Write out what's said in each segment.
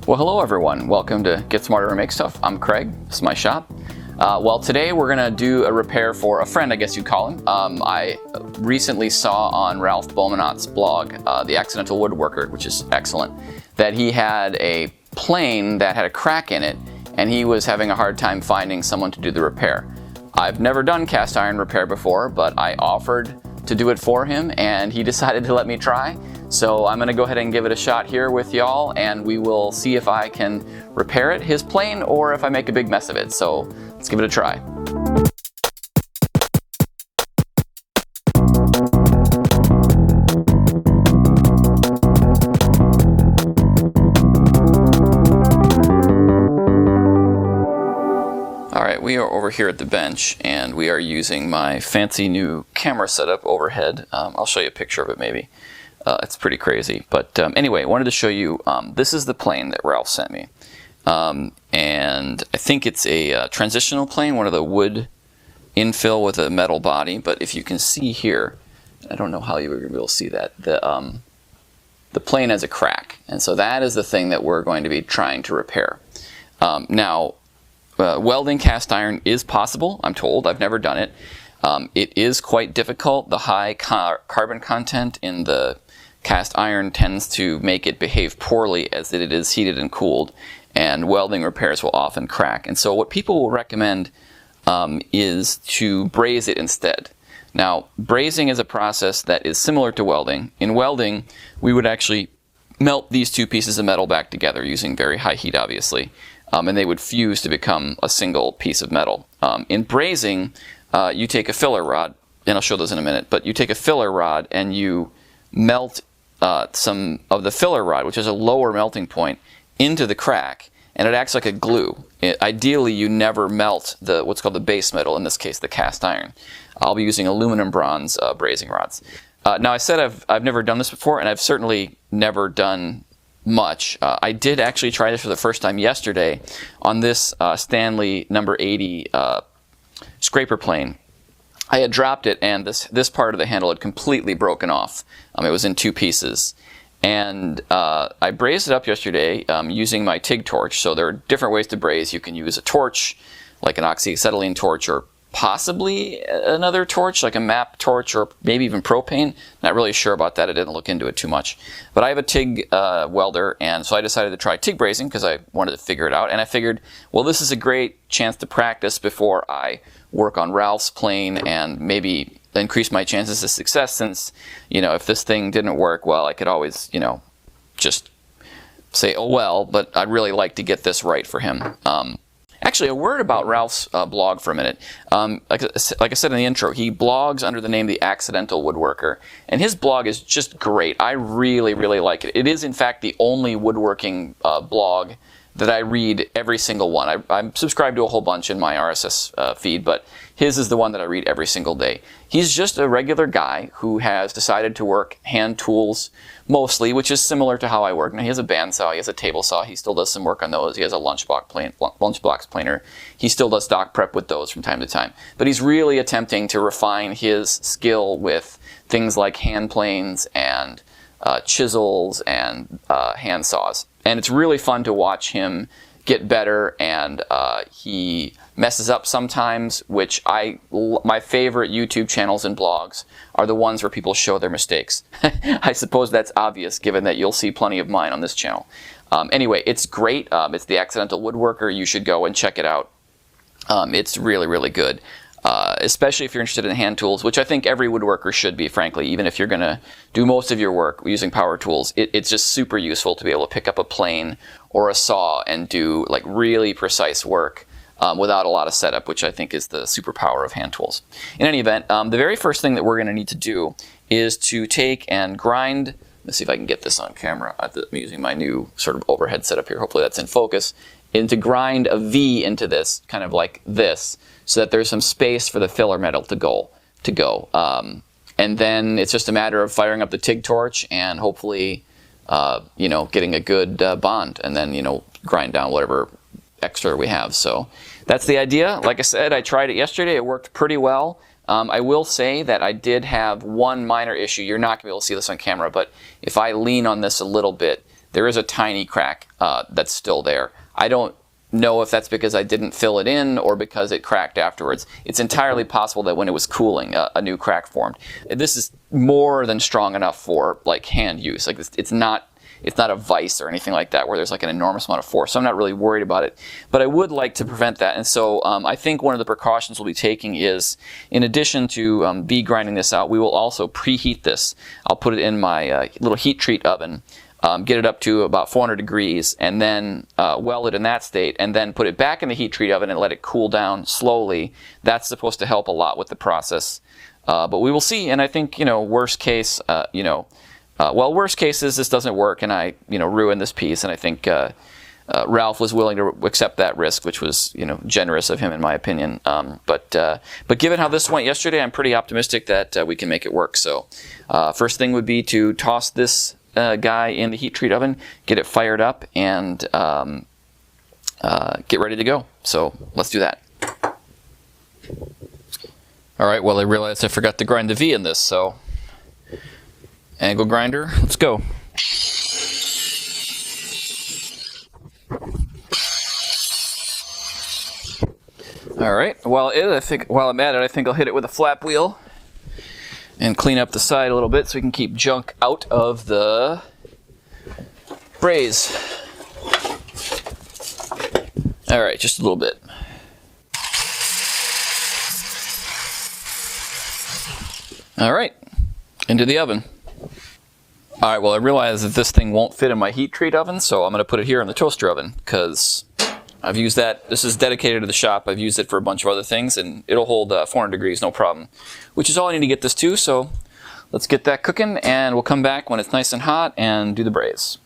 Well, hello everyone. Welcome to Get Smarter and Make Stuff. I'm Craig. This is my shop. Well, today we're going to do a repair for a friend, I guess you'd call him. I recently saw on Ralph Beaumonat's blog, The Accidental Woodworker, which is excellent, that he had a plane that had a crack in it, and he was having a hard time finding someone to do the repair. I've never done cast iron repair before, but I offered to do it for him, and he decided to let me try. So I'm going to go ahead and give it a shot here with y'all, and we will see if I can repair it, his plane, or if I make a big mess of it. So let's give it a try. Alright, we are over here at the bench, and we are using my fancy new camera setup overhead. I'll show you a picture of it maybe. It's pretty crazy, but anyway, I wanted to show you, this is the plane that Ralph sent me, and I think it's a transitional plane, one of the wood infill with a metal body, but if you can see here, I don't know how you were going to be able to see that, the plane has a crack, and so that is the thing that we're going to be trying to repair. Now, welding cast iron is possible, I'm told. I've never done it. It is quite difficult. The high carbon content in the cast iron tends to make it behave poorly as it is heated and cooled, and welding repairs will often crack. And so what people will recommend is to braze it instead. Now, brazing is a process that is similar to welding. In welding, we would actually melt these two pieces of metal back together using very high heat, obviously, and they would fuse to become a single piece of metal. In brazing, you take a filler rod, and I'll show those in a minute, but you take a filler rod and you melt some of the filler rod, which is a lower melting point, into the crack, and it acts like a glue. Ideally, you never melt what's called the base metal, in this case the cast iron. I'll be using aluminum bronze brazing rods. Now, I said I've never done this before, and I've certainly never done much. I did actually try this for the first time yesterday on this Stanley number 80 scraper plane. I had dropped it, and this part of the handle had completely broken off. It was in two pieces. And I brazed it up yesterday using my TIG torch. So there are different ways to braze. You can use a torch, like an oxyacetylene torch, or possibly another torch, like a MAP torch, or maybe even propane. Not really sure about that. I didn't look into it too much. But I have a TIG welder, and so I decided to try TIG brazing because I wanted to figure it out. And I figured, well, this is a great chance to practice before I work on Ralph's plane and maybe increase my chances of success, since, you know, if this thing didn't work, well, I could always, you know, just say, oh well, but I'd really like to get this right for him. Actually, a word about Ralph's blog for a minute. Like I said in the intro, he blogs under the name The Accidental Woodworker, and his blog is just great. I really, really like it. It is, in fact, the only woodworking blog that I read every single one. I'm subscribed to a whole bunch in my RSS feed, but his is the one that I read every single day. He's just a regular guy who has decided to work hand tools mostly, which is similar to how I work. Now, he has a bandsaw, he has a table saw, he still does some work on those, he has a lunchbox planer. He still does stock prep with those from time to time. But he's really attempting to refine his skill with things like hand planes and chisels and hand saws. And it's really fun to watch him get better, and he messes up sometimes, which my favorite YouTube channels and blogs are the ones where people show their mistakes. I suppose that's obvious given that you'll see plenty of mine on this channel. Anyway, it's great. It's The Accidental Woodworker. You should go and check it out. It's really, really good. Especially if you're interested in hand tools, which I think every woodworker should be, frankly. Even if you're going to do most of your work using power tools, it's just super useful to be able to pick up a plane or a saw and do like really precise work without a lot of setup, which I think is the superpower of hand tools. In any event, the very first thing that we're going to need to do is to take and grind. Let's see if I can get this on camera. I'm using my new sort of overhead setup here. Hopefully that's in focus. And to grind a V into this, kind of like this, so that there's some space for the filler metal to go. And then it's just a matter of firing up the TIG torch and hopefully, you know, getting a good bond, and then, you know, grind down whatever extra we have. So that's the idea. Like I said, I tried it yesterday. It worked pretty well. I will say that I did have one minor issue. You're not going to be able to see this on camera, but if I lean on this a little bit, there is a tiny crack that's still there. I don't know if that's because I didn't fill it in or because it cracked afterwards. It's entirely possible that when it was cooling, a new crack formed. This is more than strong enough for like hand use. Like it's not a vise or anything like that where there's like an enormous amount of force. So I'm not really worried about it. But I would like to prevent that. And so I think one of the precautions we'll be taking is, in addition to grinding this out, we will also preheat this. I'll put it in my little heat treat oven. Get it up to about 400 degrees and then weld it in that state and then put it back in the heat treat oven and let it cool down slowly. That's supposed to help a lot with the process. But we will see, and I think, worst case, well, worst case is this doesn't work and I, ruin this piece, and I think Ralph was willing to accept that risk, which was, generous of him in my opinion. But given how this went yesterday, I'm pretty optimistic that we can make it work. So first thing would be to toss this guy in the heat treat oven, get it fired up, and get ready to go. So let's do that. All right, well, I realized I forgot to grind the V in this, so angle grinder, let's go. All right, while I'm at it, I think I'll hit it with a flap wheel and clean up the side a little bit so we can keep junk out of the braze. All right, just a little bit. All right, into the oven. All right, well, I realize that this thing won't fit in my heat treat oven, so I'm going to put it here in the toaster oven because I've used that. This is dedicated to the shop. I've used it for a bunch of other things, and it'll hold 400 degrees, no problem, which is all I need to get this to. So let's get that cooking, and we'll come back when it's nice and hot and do the braze.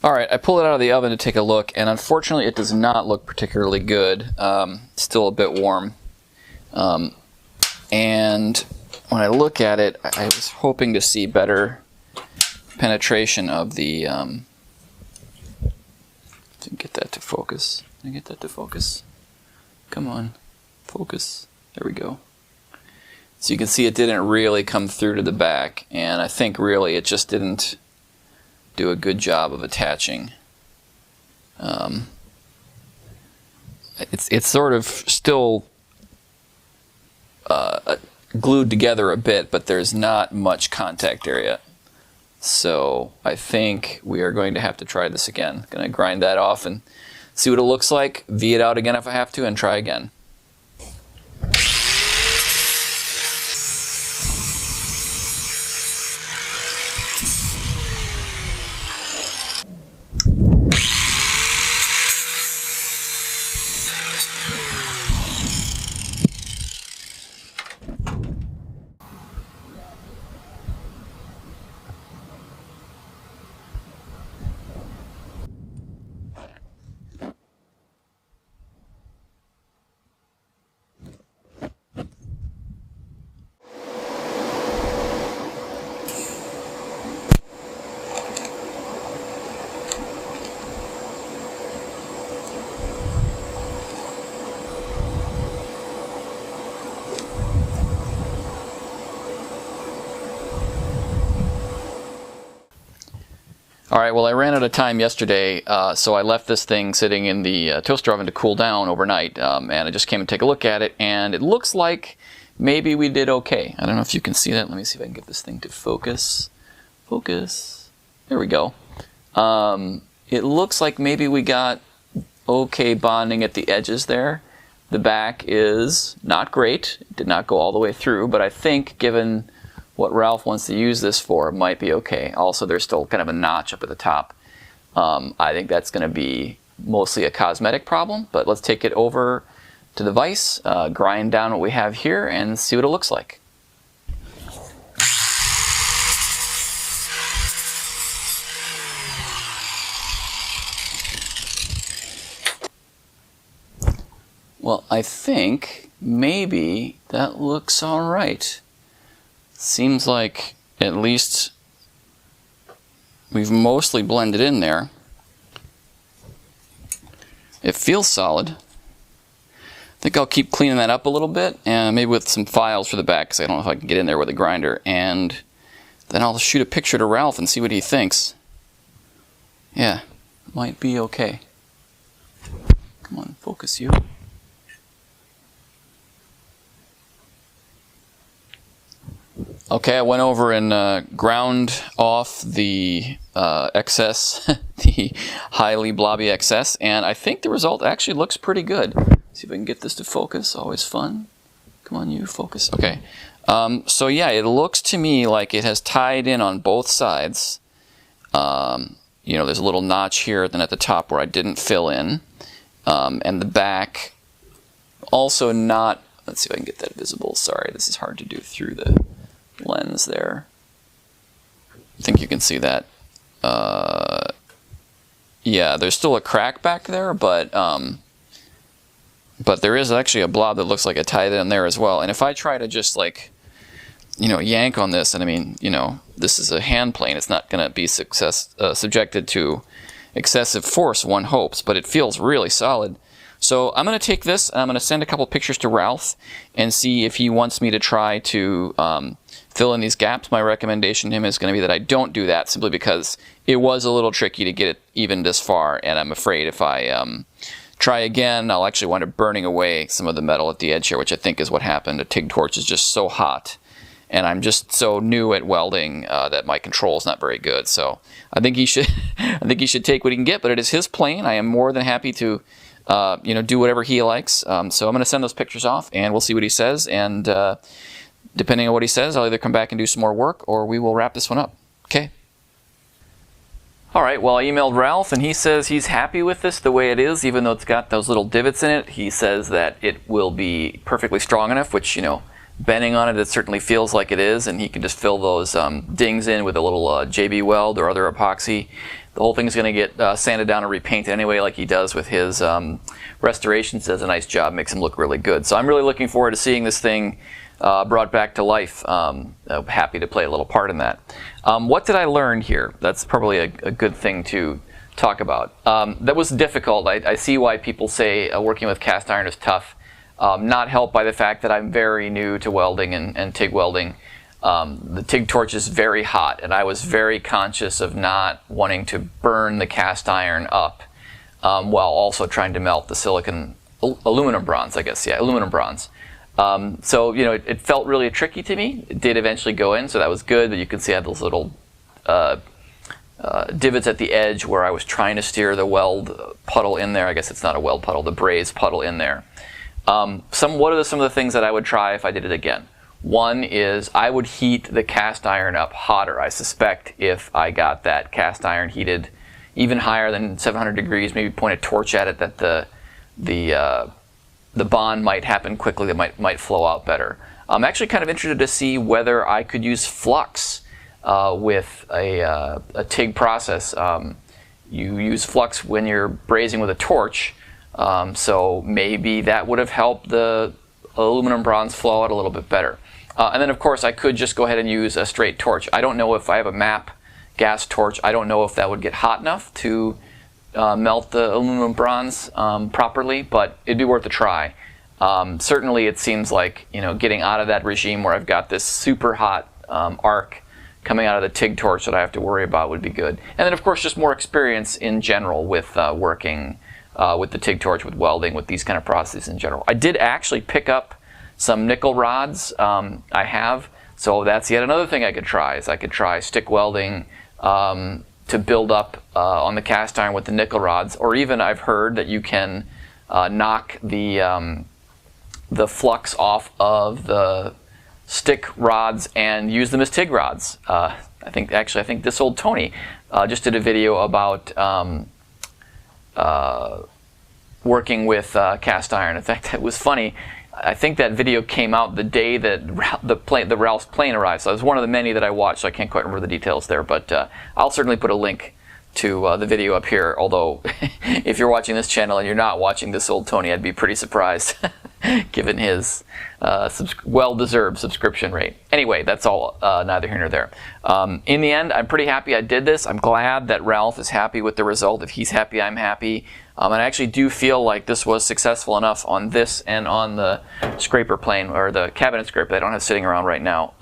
All right, I pulled it out of the oven to take a look, and unfortunately it does not look particularly good. It's still a bit warm. And when I look at it, I was hoping to see better penetration of the... Didn't get that to focus. Did I get that to focus? Come on, focus. There we go. So you can see it didn't really come through to the back, and I think really it just didn't do a good job of attaching. It's sort of still glued together a bit, but there's not much contact area. So I think we are going to have to try this again. Going to grind that off and see what it looks like, V it out again if I have to, and try again. All right, well, I ran out of time yesterday, so I left this thing sitting in the toaster oven to cool down overnight, and I just came and take a look at it, and it looks like maybe we did okay. I don't know if you can see that. Let me see if I can get this thing to focus. Focus. There we go. It looks like maybe we got okay bonding at the edges there. The back is not great. It did not go all the way through, but I think given what Ralph wants to use this for, it might be okay. Also, there's still kind of a notch up at the top. I think that's going to be mostly a cosmetic problem, but let's take it over to the vise, grind down what we have here, and see what it looks like. Well, I think maybe that looks all right. Seems like at least we've mostly blended in there. It feels solid. I think I'll keep cleaning that up a little bit, and maybe with some files for the back, because I don't know if I can get in there with a grinder. And then I'll shoot a picture to Ralph and see what he thinks. Yeah, might be okay. Come on, focus you. Okay, I went over and ground off the excess, the highly blobby excess, and I think the result actually looks pretty good. See if I can get this to focus, always fun. Come on, you, focus. Okay, so yeah, it looks to me like it has tied in on both sides. You know, there's a little notch here, then at the top where I didn't fill in, and the back also not, let's see if I can get that visible. Sorry, this is hard to do through the lens there. I think you can see that. Yeah, there's still a crack back there, but there is actually a blob that looks like it tied in there as well. And if I try to just, like, you know, yank on this, and I mean, you know, this is a hand plane, it's not going to be subjected to excessive force, one hopes, but it feels really solid. So I'm going to take this and I'm going to send a couple pictures to Ralph and see if he wants me to try to fill in these gaps. My recommendation to him is going to be that I don't do that, simply because it was a little tricky to get it even this far, and I'm afraid if I try again, I'll actually wind up burning away some of the metal at the edge here, which I think is what happened. A TIG torch is just so hot, and I'm just so new at welding that my control is not very good. So I think he should, I think he should take what he can get. But it is his plane. I am more than happy to, you know, do whatever he likes. So I'm going to send those pictures off, and we'll see what he says. And depending on what he says, I'll either come back and do some more work, or we will wrap this one up. Okay. All right, well, I emailed Ralph, and he says he's happy with this the way it is, even though it's got those little divots in it. He says that it will be perfectly strong enough, which, you know, bending on it, it certainly feels like it is, and he can just fill those dings in with a little JB weld or other epoxy. The whole thing is going to get sanded down and repainted anyway, like he does with his restorations. Does a nice job, makes him look really good. So I'm really looking forward to seeing this thing brought back to life. Happy to play a little part in that. What did I learn here? That's probably a good thing to talk about. That was difficult. I see why people say working with cast iron is tough. Not helped by the fact that I'm very new to welding and TIG welding. The TIG torch is very hot, and I was very conscious of not wanting to burn the cast iron up while also trying to melt the silicon, aluminum bronze, I guess, yeah, aluminum bronze. So, you know, it felt really tricky to me. It did eventually go in, so that was good, but you can see I had those little divots at the edge where I was trying to steer the weld puddle in there. I guess it's not a weld puddle, the braze puddle in there. What are some of the things that I would try if I did it again? One is I would heat the cast iron up hotter. I suspect if I got that cast iron heated even higher than 700 degrees, maybe point a torch at it, that the bond might happen quickly, that might flow out better. I'm actually kind of interested to see whether I could use flux with a TIG process. You use flux when you're brazing with a torch, so maybe that would have helped the aluminum bronze flow out a little bit better. And then of course I could just go ahead and use a straight torch. I don't know if I have a MAP gas torch, I don't know if that would get hot enough to melt the aluminum bronze properly, but it'd be worth a try. Certainly it seems like, you know, getting out of that regime where I've got this super hot arc coming out of the TIG torch that I have to worry about would be good. And then of course just more experience in general with working with the TIG torch, with welding, with these kind of processes in general. I did actually pick up some nickel rods. I have, so that's yet another thing I could try. Is I could try stick welding to build up on the cast iron with the nickel rods, or even I've heard that you can knock the flux off of the stick rods and use them as TIG rods. I think this old Tony just did a video about working with cast iron. In fact, it was funny. I think that video came out the day that the Ralph's plane arrived. So it was one of the many that I watched, so I can't quite remember the details there. But I'll certainly put a link to the video up here. Although, if you're watching this channel and you're not watching this old Tony, I'd be pretty surprised, given his well-deserved subscription rate. Anyway, that's all neither here nor there. In the end, I'm pretty happy I did this. I'm glad that Ralph is happy with the result. If he's happy, I'm happy. And I actually do feel like this was successful enough on this and on the scraper plane, or the cabinet scraper that I don't have sitting around right now,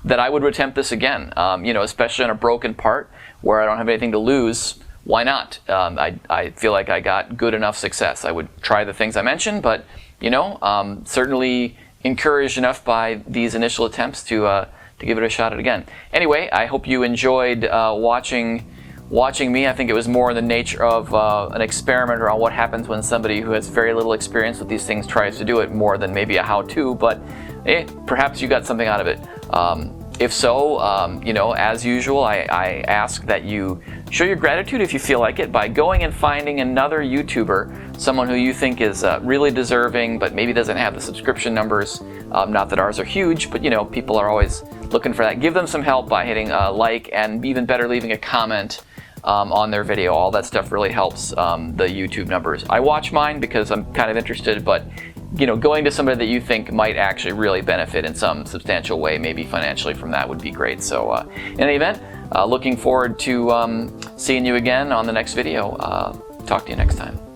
that I would attempt this again. You know, especially on a broken part where I don't have anything to lose. Why not? I feel like I got good enough success. I would try the things I mentioned, but you know, certainly encouraged enough by these initial attempts to give it a shot at again. Anyway, I hope you enjoyed watching me. I think it was more in the nature of an experiment around what happens when somebody who has very little experience with these things tries to do it, more than maybe a how-to, but perhaps you got something out of it. If so, you know, as usual, I ask that you show your gratitude, if you feel like it, by going and finding another YouTuber, someone who you think is really deserving, but maybe doesn't have the subscription numbers. Not that ours are huge, but you know, people are always looking for that. Give them some help by hitting like, and even better, leaving a comment on their video. All that stuff really helps the YouTube numbers. I watch mine because I'm kind of interested, but you know, going to somebody that you think might actually really benefit in some substantial way, maybe financially, from that would be great. So in any event, looking forward to seeing you again on the next video. Talk to you next time.